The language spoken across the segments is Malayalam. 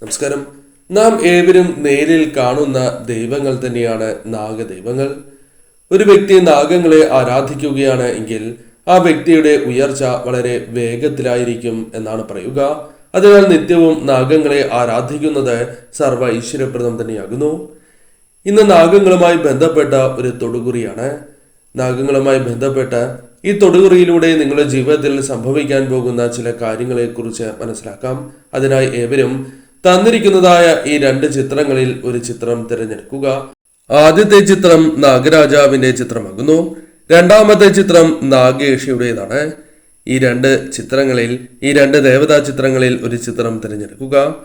നമസ്കാരം. നാം ഏവരും നേരിൽ കാണുന്ന ദൈവങ്ങൾ തന്നെയാണ് നാഗദൈവങ്ങൾ. ഒരു വ്യക്തി നാഗങ്ങളെ ആരാധിക്കുകയാണ് എങ്കിൽ ആ വ്യക്തിയുടെ ഉയർച്ച വളരെ വേഗത്തിലായിരിക്കും എന്നാണ് പറയുക. അതിനാൽ നിത്യവും നാഗങ്ങളെ ആരാധിക്കുന്നത് സർവ്വ ഐശ്വര്യപ്രദം തന്നെയാകുന്നു. ഇന്ന് നാഗങ്ങളുമായി ബന്ധപ്പെട്ട ഒരു തൊടുകുറിയാണ്. നാഗങ്ങളുമായി ബന്ധപ്പെട്ട ഈ തൊടുകുറിയിലൂടെ നിങ്ങളുടെ ജീവിതത്തിൽ സംഭവിക്കാൻ പോകുന്ന ചില കാര്യങ്ങളെക്കുറിച്ച് മനസ്സിലാക്കാം. അതിനായി ഏവരും തന്നിരിക്കുന്നതായ ഈ രണ്ട് ചിത്രങ്ങളിൽ ഒരു ചിത്രം തിരഞ്ഞെടുക്കുക. ആദ്യത്തെ ചിത്രം നാഗരാജാവിന്റെ ചിത്രമാകുന്നു. രണ്ടാമത്തെ ചിത്രം നാഗേഷിയുടേതാണ്. ഈ രണ്ട് ചിത്രങ്ങളിൽ, ഈ രണ്ട് ദേവതാ ചിത്രങ്ങളിൽ ഒരു ചിത്രം തിരഞ്ഞെടുക്കുക.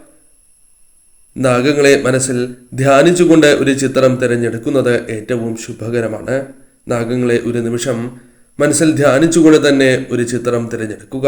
നാഗങ്ങളെ മനസ്സിൽ ധ്യാനിച്ചുകൊണ്ട് ഒരു ചിത്രം തിരഞ്ഞെടുക്കുന്നത് ഏറ്റവും ശുഭകരമാണ്. നാഗങ്ങളെ ഒരു നിമിഷം മനസ്സിൽ ധ്യാനിച്ചുകൊണ്ട് തന്നെ ഒരു ചിത്രം തിരഞ്ഞെടുക്കുക.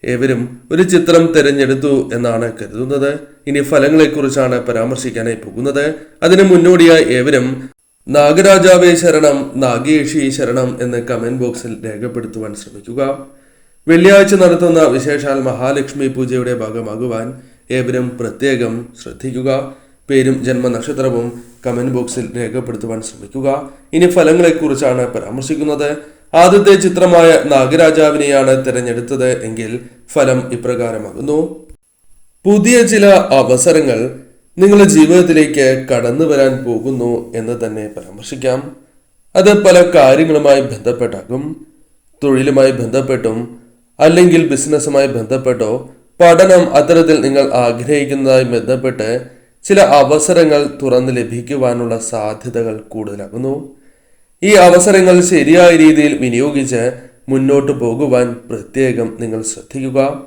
ഏവരും ഒരു ചിത്രം തിരഞ്ഞെടുത്തു എന്നാണ് കരുതുന്നത്. ഇനി ഫലങ്ങളെക്കുറിച്ചാണ് പരാമർശിക്കാനായി പോകുന്നത്. അതിനു മുന്നോടിയായി ഏവരും നാഗരാജാവേ ശരണം, നാഗേഷി ശരണം എന്ന് കമന്റ് ബോക്സിൽ രേഖപ്പെടുത്തുവാൻ ശ്രമിക്കുക. വെള്ളിയാഴ്ച നടത്തുന്ന വിശേഷാൽ മഹാലക്ഷ്മി പൂജയുടെ ഭാഗമാകുവാൻ ഏവരും പ്രത്യേകം ശ്രദ്ധിക്കുക. പേരും ജന്മനക്ഷത്രവും കമന്റ് ബോക്സിൽ രേഖപ്പെടുത്തുവാൻ ശ്രമിക്കുക. ഇനി ഫലങ്ങളെക്കുറിച്ചാണ് പരാമർശിക്കുന്നത്. ആദ്യത്തെ ചിത്രമായ നാഗരാജാവിനെയാണ് തിരഞ്ഞെടുത്തത് എങ്കിൽ ഫലം ഇപ്രകാരമാകുന്നു. പുതിയ ചില അവസരങ്ങൾ നിങ്ങളുടെ ജീവിതത്തിലേക്ക് കടന്നു വരാൻ പോകുന്നു എന്ന് തന്നെ പരാമർശിക്കാം. അത് പല കാര്യങ്ങളുമായി ബന്ധപ്പെട്ടാകും. തൊഴിലുമായി ബന്ധപ്പെട്ടും അല്ലെങ്കിൽ ബിസിനസ്സുമായി ബന്ധപ്പെട്ടോ പഠനം അത്തരത്തിൽ നിങ്ങൾ ആഗ്രഹിക്കുന്നതായി ബന്ധപ്പെട്ട് ചില അവസരങ്ങൾ തുറന്നു ലഭിക്കുവാനുള്ള സാധ്യതകൾ കൂടുതലാകുന്നു. ഈ അവസരങ്ങൾ ശരിയായ രീതിയിൽ വിനിയോഗിച്ച് മുന്നോട്ട് പോകുവാൻ പ്രത്യേകം നിങ്ങൾ ശ്രദ്ധിക്കുക.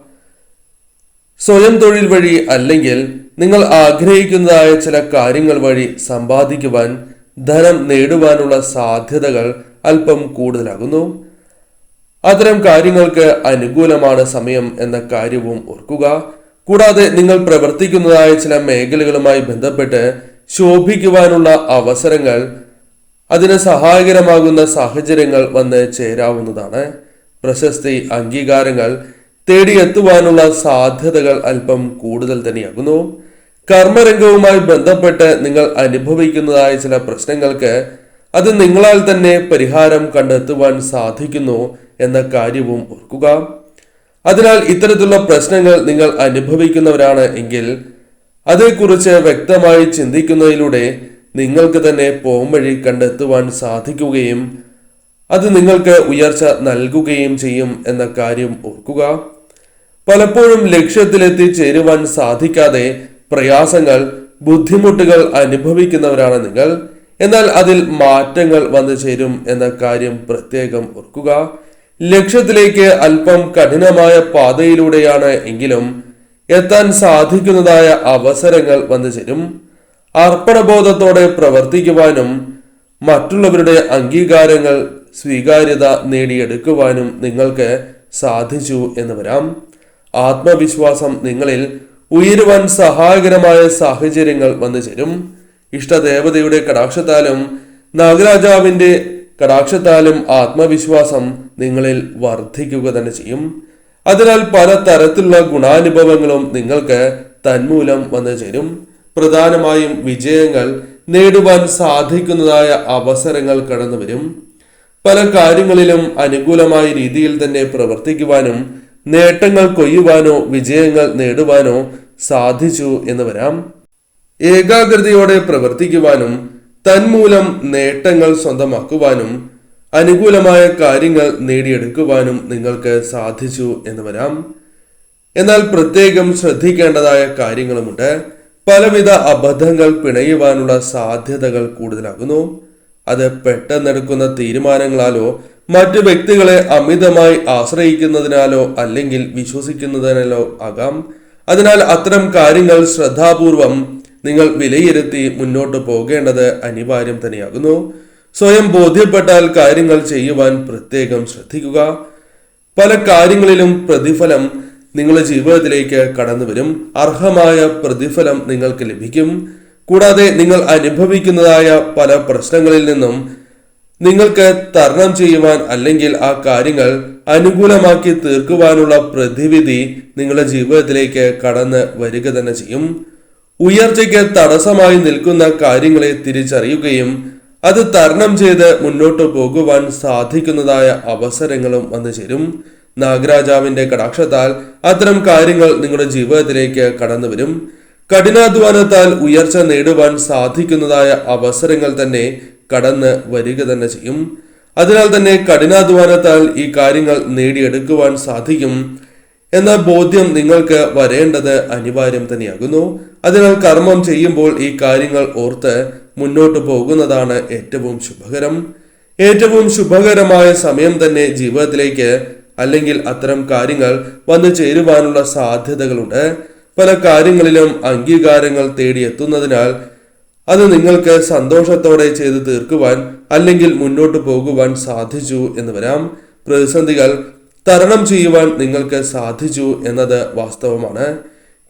സ്വയം തൊഴിൽ വഴി അല്ലെങ്കിൽ നിങ്ങൾ ആഗ്രഹിക്കുന്നതായ ചില കാര്യങ്ങൾ വഴി സമ്പാദിക്കുവാൻ, ധനം നേടുവാനുള്ള സാധ്യതകൾ അല്പം കൂടുതലാകുന്നു. അത്തരം കാര്യങ്ങൾക്ക് അനുകൂലമാണ് സമയം എന്ന കാര്യവും ഓർക്കുക. കൂടാതെ നിങ്ങൾ പ്രവർത്തിക്കുന്നതായ ചില മേഖലകളുമായി ബന്ധപ്പെട്ട് ശോഭിക്കുവാനുള്ള അവസരങ്ങൾ, അതിന് സഹായകരമാകുന്ന സാഹചര്യങ്ങൾ വന്ന് ചേരാവുന്നതാണ്. പ്രശസ്തി, അംഗീകാരങ്ങൾ തേടിയെത്തുവാനുള്ള സാധ്യതകൾ അല്പം കൂടുതൽ തന്നെയാകുന്നു. കർമ്മരംഗവുമായി ബന്ധപ്പെട്ട് നിങ്ങൾ അനുഭവിക്കുന്നതായ ചില പ്രശ്നങ്ങൾക്ക് അത് നിങ്ങളാൽ തന്നെ പരിഹാരം കണ്ടെത്തുവാൻ സാധിക്കുന്നു എന്ന കാര്യവും ഓർക്കുക. അതിനാൽ ഇത്തരത്തിലുള്ള പ്രശ്നങ്ങൾ നിങ്ങൾ അനുഭവിക്കുന്നവരാണ് എങ്കിൽ അതേക്കുറിച്ച് വ്യക്തമായി ചിന്തിക്കുന്നതിലൂടെ നിങ്ങൾക്ക് തന്നെ പോംവഴി കണ്ടെത്തുവാൻ സാധിക്കുകയും അത് നിങ്ങൾക്ക് ഉയർച്ച നൽകുകയും ചെയ്യും എന്ന കാര്യം ഓർക്കുക. പലപ്പോഴും ലക്ഷ്യത്തിലെത്തി ചേരുവാൻ സാധിക്കാതെ പ്രയാസങ്ങൾ, ബുദ്ധിമുട്ടുകൾ അനുഭവിക്കുന്നവരാണ് നിങ്ങൾ. എന്നാൽ അതിൽ മാറ്റങ്ങൾ വന്നു ചേരും എന്ന കാര്യം പ്രത്യേകം ഓർക്കുക. ലക്ഷ്യത്തിലേക്ക് അല്പം കഠിനമായ പാതയിലൂടെയാണ് എങ്കിലും എത്താൻ സാധിക്കുന്നതായ അവസരങ്ങൾ വന്നു ചേരും. അർപ്പണബോധത്തോടെ പ്രവർത്തിക്കുവാനും മറ്റുള്ളവരുടെ അംഗീകാരങ്ങൾ, സ്വീകാര്യത നേടിയെടുക്കുവാനും നിങ്ങൾക്ക് സാധിച്ചു എന്ന് വരാം. ആത്മവിശ്വാസം നിങ്ങളിൽ ഉയരുവാൻ സഹായകരമായ സാഹചര്യങ്ങൾ വന്നു ചേരും. ഇഷ്ടദേവതയുടെ കടാക്ഷത്താലും നാഗരാജാവിന്റെ കടാക്ഷത്താലും ആത്മവിശ്വാസം നിങ്ങളിൽ വർദ്ധിക്കുക തന്നെ ചെയ്യും. അതിനാൽ പല തരത്തിലുള്ള ഗുണാനുഭവങ്ങളും നിങ്ങൾക്ക് തന്മൂലം വന്നു ചേരും. പ്രധാനമായും വിജയങ്ങൾ നേടുവാൻ സാധിക്കുന്നതായ അവസരങ്ങൾ കടന്നു വരും. പല കാര്യങ്ങളിലും അനുകൂലമായ രീതിയിൽ തന്നെ പ്രവർത്തിക്കുവാനും നേട്ടങ്ങൾ കൊയ്യുവാനോ വിജയങ്ങൾ നേടുവാനോ സാധിച്ചു എന്ന് വരാം. ഏകാഗ്രതയോടെ പ്രവർത്തിക്കുവാനും തന്മൂലം നേട്ടങ്ങൾ സ്വന്തമാക്കുവാനും അനുകൂലമായ കാര്യങ്ങൾ നേടിയെടുക്കുവാനും നിങ്ങൾക്ക് സാധിച്ചു എന്ന് വരാം. എന്നാൽ പ്രത്യേകം ശ്രദ്ധിക്കേണ്ടതായ കാര്യങ്ങളുമുണ്ട്. പലവിധ അബദ്ധങ്ങൾ പിണയുവാനുള്ള സാധ്യതകൾ കൂടുതലാകുന്നു. അത് പെട്ടെന്നെടുക്കുന്ന തീരുമാനങ്ങളാലോ മറ്റു വ്യക്തികളെ അമിതമായി ആശ്രയിക്കുന്നതിനാലോ അല്ലെങ്കിൽ വിശ്വസിക്കുന്നതിനാലോ ആകാം. അതിനാൽ അത്തരം കാര്യങ്ങൾ ശ്രദ്ധാപൂർവം നിങ്ങൾ വിലയിരുത്തി മുന്നോട്ട് പോകേണ്ടത് അനിവാര്യം തന്നെയാകുന്നു. സ്വയം ബോധ്യപ്പെട്ടാൽ കാര്യങ്ങൾ ചെയ്യുവാൻ പ്രത്യേകം ശ്രദ്ധിക്കുക. പല കാര്യങ്ങളിലും പ്രതിഫലം നിങ്ങളുടെ ജീവിതത്തിലേക്ക് കടന്നു വരും. അർഹമായ പ്രതിഫലം നിങ്ങൾക്ക് ലഭിക്കും. കൂടാതെ നിങ്ങൾ അനുഭവിക്കുന്നതായ പല പ്രശ്നങ്ങളിൽ നിന്നും നിങ്ങൾക്ക് തരണം ചെയ്യുവാൻ അല്ലെങ്കിൽ ആ കാര്യങ്ങൾ അനുകൂലമാക്കി തീർക്കുവാനുള്ള പ്രതിവിധി നിങ്ങളുടെ ജീവിതത്തിലേക്ക് കടന്ന് വരിക തന്നെ ചെയ്യും. ഉയർച്ചയ്ക്ക് തടസ്സമായി നിൽക്കുന്ന കാര്യങ്ങളെ തിരിച്ചറിയുകയും അത് തരണം ചെയ്ത് മുന്നോട്ട് പോകുവാൻ സാധിക്കുന്നതായ അവസരങ്ങളും വന്നു ചേരും. നാഗരാജാവിന്റെ കടാക്ഷത്താൽ അത്തരം കാര്യങ്ങൾ നിങ്ങളുടെ ജീവിതത്തിലേക്ക് കടന്നു വരും. കഠിനാധ്വാനത്താൽ ഉയർച്ച നേടുവാൻ സാധിക്കുന്നതായ അവസരങ്ങൾ തന്നെ കടന്ന് വരിക തന്നെ ചെയ്യും. അതിനാൽ തന്നെ കഠിനാധ്വാനത്താൽ ഈ കാര്യങ്ങൾ നേടിയെടുക്കുവാൻ സാധിക്കും എന്ന ബോധ്യം നിങ്ങൾക്ക് വരേണ്ടത് അനിവാര്യം തന്നെയാകുന്നു. അതിനാൽ കർമ്മം ചെയ്യുമ്പോൾ ഈ കാര്യങ്ങൾ ഓർത്ത് മുന്നോട്ട് പോകുന്നതാണ് ഏറ്റവും ശുഭകരം. ഏറ്റവും ശുഭകരമായ സമയം തന്നെ ജീവിതത്തിലേക്ക് അല്ലെങ്കിൽ അത്തരം കാര്യങ്ങൾ വന്നു ചേരുവാനുള്ള സാധ്യതകളുണ്ട്. പല കാര്യങ്ങളിലും അംഗീകാരങ്ങൾ തേടിയെത്തുന്നതിനാൽ അത് നിങ്ങൾക്ക് സന്തോഷത്തോടെ ചെയ്തു തീർക്കുവാൻ അല്ലെങ്കിൽ മുന്നോട്ട് പോകുവാൻ സാധിച്ചു എന്ന് വരാം. പ്രതിസന്ധികൾ തരണം ചെയ്യുവാൻ നിങ്ങൾക്ക് സാധിച്ചു എന്നത് വാസ്തവമാണ്.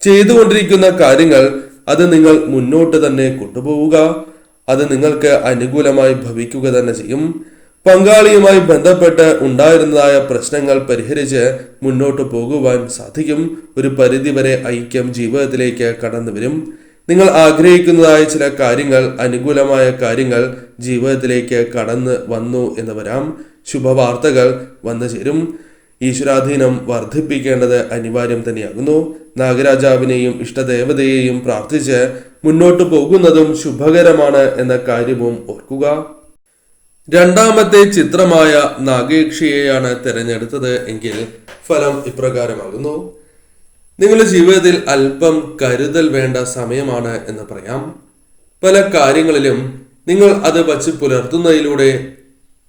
ചെയ്തുകൊണ്ടിരിക്കുന്ന കാര്യങ്ങൾ അത് നിങ്ങൾ മുന്നോട്ട് തന്നെ കൊണ്ടുപോവുക. അത് നിങ്ങൾക്ക് അനുകൂലമായി ഭവിക്കുക തന്നെ ചെയ്യും. പങ്കാളിയുമായി ബന്ധപ്പെട്ട് ഉണ്ടായിരുന്നതായ പ്രശ്നങ്ങൾ പരിഹരിച്ച് മുന്നോട്ട് പോകുവാൻ സാധിക്കും. ഒരു പരിധിവരെ ഐക്യം ജീവിതത്തിലേക്ക് കടന്നു വരും. നിങ്ങൾ ആഗ്രഹിക്കുന്നതായ ചില കാര്യങ്ങൾ, അനുകൂലമായ കാര്യങ്ങൾ ജീവിതത്തിലേക്ക് കടന്ന് വന്നു എന്ന് വരാം. ശുഭവാർത്തകൾ വന്നു ചേരും. ഈശ്വരാധീനം വർദ്ധിപ്പിക്കേണ്ടത് അനിവാര്യം തന്നെയാകുന്നു. നാഗരാജാവിനെയും ഇഷ്ടദേവതയെയും പ്രാർത്ഥിച്ച് മുന്നോട്ട് പോകുന്നതും ശുഭകരമാണ് എന്ന കാര്യവും ഓർക്കുക. രണ്ടാമത്തെ ചിത്രമായ നാഗയക്ഷിയെയാണ് തിരഞ്ഞെടുത്തത് എങ്കിൽ ഫലം ഇപ്രകാരമാകുന്നു. നിങ്ങളുടെ ജീവിതത്തിൽ അല്പം കരുതൽ വേണ്ട സമയമാണ് എന്ന് പറയാം. പല കാര്യങ്ങളിലും നിങ്ങൾ അത് വച്ച് പുലർത്തുന്നതിലൂടെ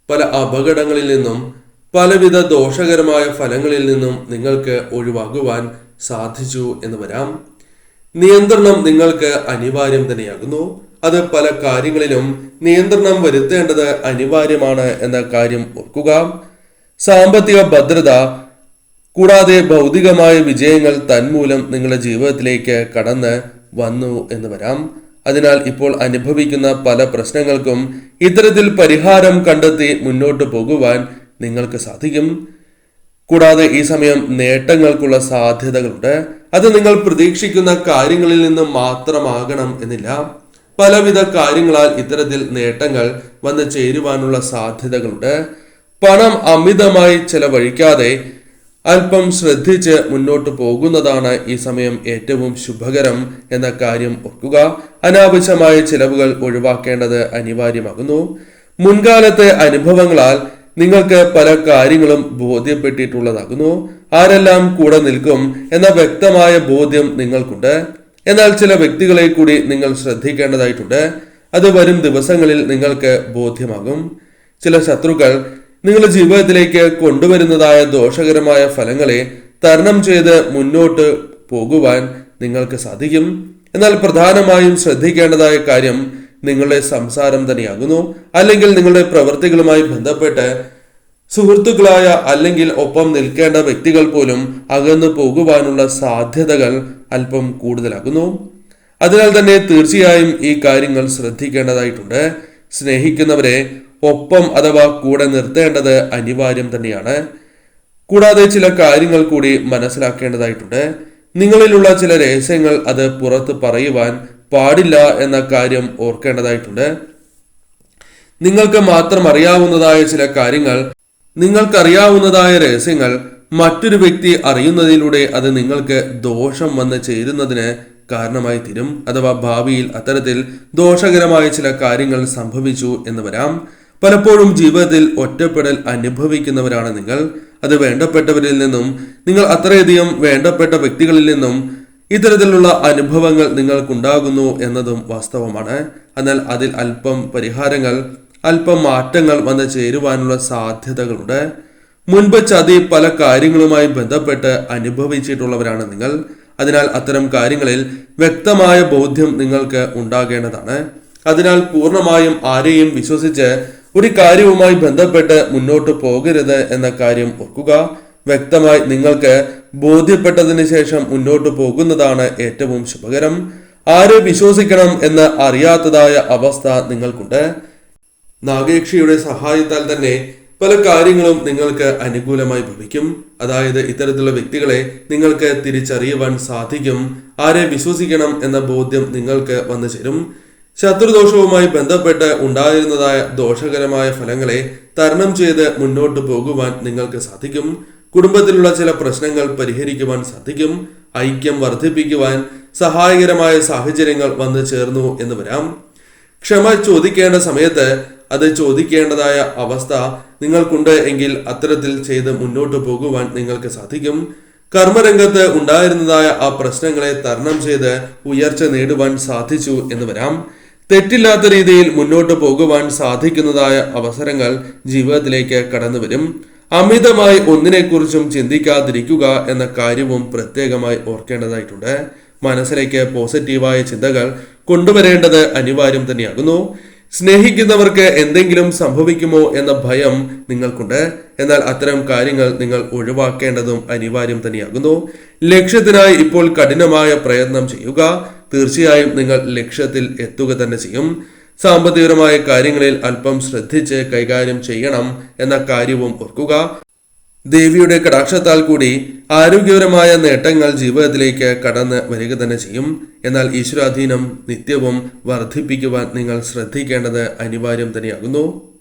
പല അപകടങ്ങളിൽ നിന്നും പലവിധ ദോഷകരമായ ഫലങ്ങളിൽ നിന്നും നിങ്ങൾക്ക് ഒഴിവാകുവാൻ സാധിച്ചു എന്ന് വരാം. നിയന്ത്രണം നിങ്ങൾക്ക് അനിവാര്യം തന്നെയാകുന്നു. അത് പല കാര്യങ്ങളിലും നിയന്ത്രണം വരുത്തേണ്ടത് അനിവാര്യമാണ് എന്ന കാര്യം ഓർക്കുക. സാമ്പത്തിക ഭദ്രത കൂടാതെ ഭൗതികമായ വിജയങ്ങൾ തന്മൂലം നിങ്ങളുടെ ജീവിതത്തിലേക്ക് കടന്ന് വന്നു എന്ന് വരാം. അതിനാൽ ഇപ്പോൾ അനുഭവിക്കുന്ന പല പ്രശ്നങ്ങൾക്കും ഇത്തരത്തിൽ പരിഹാരം കണ്ടെത്തി മുന്നോട്ട് പോകുവാൻ നിങ്ങൾക്ക് സാധിക്കും. കൂടാതെ ഈ സമയം നേട്ടങ്ങൾക്കുള്ള സാധ്യതകളുണ്ട്. അത് നിങ്ങൾ പ്രതീക്ഷിക്കുന്ന കാര്യങ്ങളിൽ നിന്ന് മാത്രമാകണം എന്നില്ല. പലവിധ കാര്യങ്ങളാൽ ഇത്തരത്തിൽ നേട്ടങ്ങൾ വന്ന് ചേരുവാനുള്ള സാധ്യതകളുണ്ട്. പണം അമിതമായി ചെലവഴിക്കാതെ അല്പം ശ്രദ്ധിച്ച് മുന്നോട്ട് പോകുന്നതാണ് ഈ സമയം ഏറ്റവും ശുഭകരം എന്ന കാര്യം ഓർക്കുക. അനാവശ്യമായ ചിലവുകൾ ഒഴിവാക്കേണ്ടത് അനിവാര്യമാകുന്നു. മുൻകാലത്തെ അനുഭവങ്ങളാൽ നിങ്ങൾക്ക് പല കാര്യങ്ങളും ബോധ്യപ്പെട്ടിട്ടുള്ളതാകുന്നു. ആരെല്ലാം കൂടെ നിൽക്കും എന്ന വ്യക്തമായ ബോധ്യം നിങ്ങൾക്കുണ്ട്. എന്നാൽ ചില വ്യക്തികളെ കൂടി നിങ്ങൾ ശ്രദ്ധിക്കേണ്ടതായിട്ടുണ്ട്. അത് വരും ദിവസങ്ങളിൽ നിങ്ങൾക്ക് ബോധ്യമാകും. ചില ശത്രുക്കൾ നിങ്ങളുടെ ജീവിതത്തിലേക്ക് കൊണ്ടുവരുന്നതായ ദോഷകരമായ ഫലങ്ങളെ തരണം ചെയ്ത് മുന്നോട്ട് പോകുവാൻ നിങ്ങൾക്ക് സാധിക്കും. എന്നാൽ പ്രധാനമായും ശ്രദ്ധിക്കേണ്ടതായ കാര്യം നിങ്ങളുടെ സംസാരം തന്നെയാകുന്നു. അല്ലെങ്കിൽ നിങ്ങളുടെ പ്രവൃത്തികളുമായി ബന്ധപ്പെട്ട് സുഹൃത്തുക്കളായ അല്ലെങ്കിൽ ഒപ്പം നിൽക്കേണ്ട വ്യക്തികൾ പോലും അകന്നു പോകുവാനുള്ള സാധ്യതകൾ അല്പം കൂടുതലാകുന്നു. അതിനാൽ തന്നെ തീർച്ചയായും ഈ കാര്യങ്ങൾ ശ്രദ്ധിക്കേണ്ടതായിട്ടുണ്ട്. സ്നേഹിക്കുന്നവരെ ഒപ്പം അഥവാ കൂടെ നിർത്തേണ്ടത് അനിവാര്യം തന്നെയാണ്. കൂടാതെ ചില കാര്യങ്ങൾ കൂടി മനസ്സിലാക്കേണ്ടതായിട്ടുണ്ട്. നിങ്ങളിലുള്ള ചില രഹസ്യങ്ങൾ അത് പുറത്ത് പറയുവാൻ പാടില്ല എന്ന കാര്യം ഓർക്കേണ്ടതായിട്ടുണ്ട്. നിങ്ങൾക്ക് മാത്രം അറിയാവുന്നതായ ചില കാര്യങ്ങൾ, നിങ്ങൾക്കറിയാവുന്നതായ രഹസ്യങ്ങൾ മറ്റൊരു വ്യക്തി അറിയുന്നതിലൂടെ അത് നിങ്ങൾക്ക് ദോഷം വന്ന് ചേരുന്നതിന് കാരണമായി തീരും. അഥവാ ഭാവിയിൽ അത്തരത്തിൽ ദോഷകരമായ ചില കാര്യങ്ങൾ സംഭവിച്ചു എന്ന് വരാം. പലപ്പോഴും ജീവിതത്തിൽ ഒറ്റപ്പെടൽ അനുഭവിക്കുന്നവരാണ് നിങ്ങൾ. അത് വേണ്ടപ്പെട്ടവരിൽ നിന്നും, നിങ്ങൾ അത്രയധികം വേണ്ടപ്പെട്ട വ്യക്തികളിൽ നിന്നും ഇത്തരത്തിലുള്ള അനുഭവങ്ങൾ നിങ്ങൾക്കുണ്ടാകുന്നു എന്നതും വാസ്തവമാണ്. എന്നാൽ അതിൽ അല്പം പരിഹാരങ്ങൾ, അല്പം മാറ്റങ്ങൾ വന്ന് ചേരുവാനുള്ള സാധ്യതകളുണ്ട്. മുൻപ് ചതി പല കാര്യങ്ങളുമായി ബന്ധപ്പെട്ട് അനുഭവിച്ചിട്ടുള്ളവരാണ് നിങ്ങൾ. അതിനാൽ അത്തരം കാര്യങ്ങളിൽ വ്യക്തമായ ബോധ്യം നിങ്ങൾക്ക് ഉണ്ടാകേണ്ടതാണ്. അതിനാൽ പൂർണ്ണമായും ആരെയും വിശ്വസിച്ച് ഒരു കാര്യവുമായി ബന്ധപ്പെട്ട് മുന്നോട്ട് പോകരുത് എന്ന കാര്യം ഓർക്കുക. വ്യക്തമായി നിങ്ങൾക്ക് ബോധ്യപ്പെട്ടതിന് ശേഷം മുന്നോട്ട് പോകുന്നതാണ് ഏറ്റവും ശുഭകരം. ആരെ വിശ്വസിക്കണം എന്ന് അറിയാത്തതായ അവസ്ഥ നിങ്ങൾക്കുണ്ട്. നാഗയക്ഷിയുടെ സഹായത്താൽ തന്നെ പല കാര്യങ്ങളും നിങ്ങൾക്ക് അനുകൂലമായി ഭവിക്കും. അതായത് ഇത്തരത്തിലുള്ള വ്യക്തികളെ നിങ്ങൾക്ക് തിരിച്ചറിയുവാൻ സാധിക്കും. ആരെ വിശ്വസിക്കണം എന്ന ബോധ്യം നിങ്ങൾക്ക് വന്നു ചേരും. ശത്രുദോഷവുമായി ബന്ധപ്പെട്ട് ഉണ്ടായിരുന്നതായ ദോഷകരമായ ഫലങ്ങളെ തരണം ചെയ്ത് മുന്നോട്ട് പോകുവാൻ നിങ്ങൾക്ക് സാധിക്കും. കുടുംബത്തിലുള്ള ചില പ്രശ്നങ്ങൾ പരിഹരിക്കുവാൻ സാധിക്കും. ഐക്യം വർദ്ധിപ്പിക്കുവാൻ സഹായകരമായ സാഹചര്യങ്ങൾ വന്നു ചേർന്നു എന്ന് വരാം. ക്ഷമ ചോദിക്കേണ്ട സമയത്ത് അത് ചോദിക്കേണ്ടതായ അവസ്ഥ നിങ്ങൾക്കുണ്ട് എങ്കിൽ അത്തരത്തിൽ ചെയ്ത് മുന്നോട്ട് പോകുവാൻ നിങ്ങൾക്ക് സാധിക്കും. കർമ്മരംഗത്ത് ഉണ്ടായിരുന്നതായ ആ പ്രശ്നങ്ങളെ തരണം ചെയ്ത് ഉയർച്ച നേടുവാൻ സാധിച്ചു എന്ന് വരാം. തെറ്റില്ലാത്ത രീതിയിൽ മുന്നോട്ട് പോകുവാൻ സാധിക്കുന്നതായ അവസരങ്ങൾ ജീവിതത്തിലേക്ക് കടന്നു വരും. അമിതമായി ഒന്നിനെക്കുറിച്ചും ചിന്തിക്കാതിരിക്കുക എന്ന കാര്യവും പ്രത്യേകമായി ഓർക്കേണ്ടതായിട്ടുണ്ട്. മനസ്സിലേക്ക് പോസിറ്റീവായ ചിന്തകൾ കൊണ്ടുവരേണ്ടത് അനിവാര്യം തന്നെയാകുന്നു. സ്നേഹിക്കുന്നവർക്ക് എന്തെങ്കിലും സംഭവിക്കുമോ എന്ന ഭയം നിങ്ങൾക്കുണ്ട്. എന്നാൽ അത്തരം കാര്യങ്ങൾ നിങ്ങൾ ഒഴിവാക്കേണ്ടതും അനിവാര്യം തന്നെയാകുന്നു. ലക്ഷ്യത്തിനായി ഇപ്പോൾ കഠിനമായ പ്രയത്നം ചെയ്യുക. തീർച്ചയായും നിങ്ങൾ ലക്ഷ്യത്തിൽ എത്തുക തന്നെ ചെയ്യും. സാമ്പത്തികപരമായ കാര്യങ്ങളിൽ അല്പം ശ്രദ്ധിച്ച് കൈകാര്യം ചെയ്യണം എന്ന കാര്യവും ഓർക്കുക. ദേവിയുടെ കടാക്ഷത്താൽ കൂടി ആരോഗ്യപരമായ നേട്ടങ്ങൾ ജീവിതത്തിലേക്ക് കടന്ന് വരിക തന്നെ ചെയ്യും. എന്നാൽ ഈശ്വരാധീനം നിത്യവും വർദ്ധിപ്പിക്കുവാൻ നിങ്ങൾ ശ്രദ്ധിക്കേണ്ടത് അനിവാര്യം തന്നെയാകുന്നു.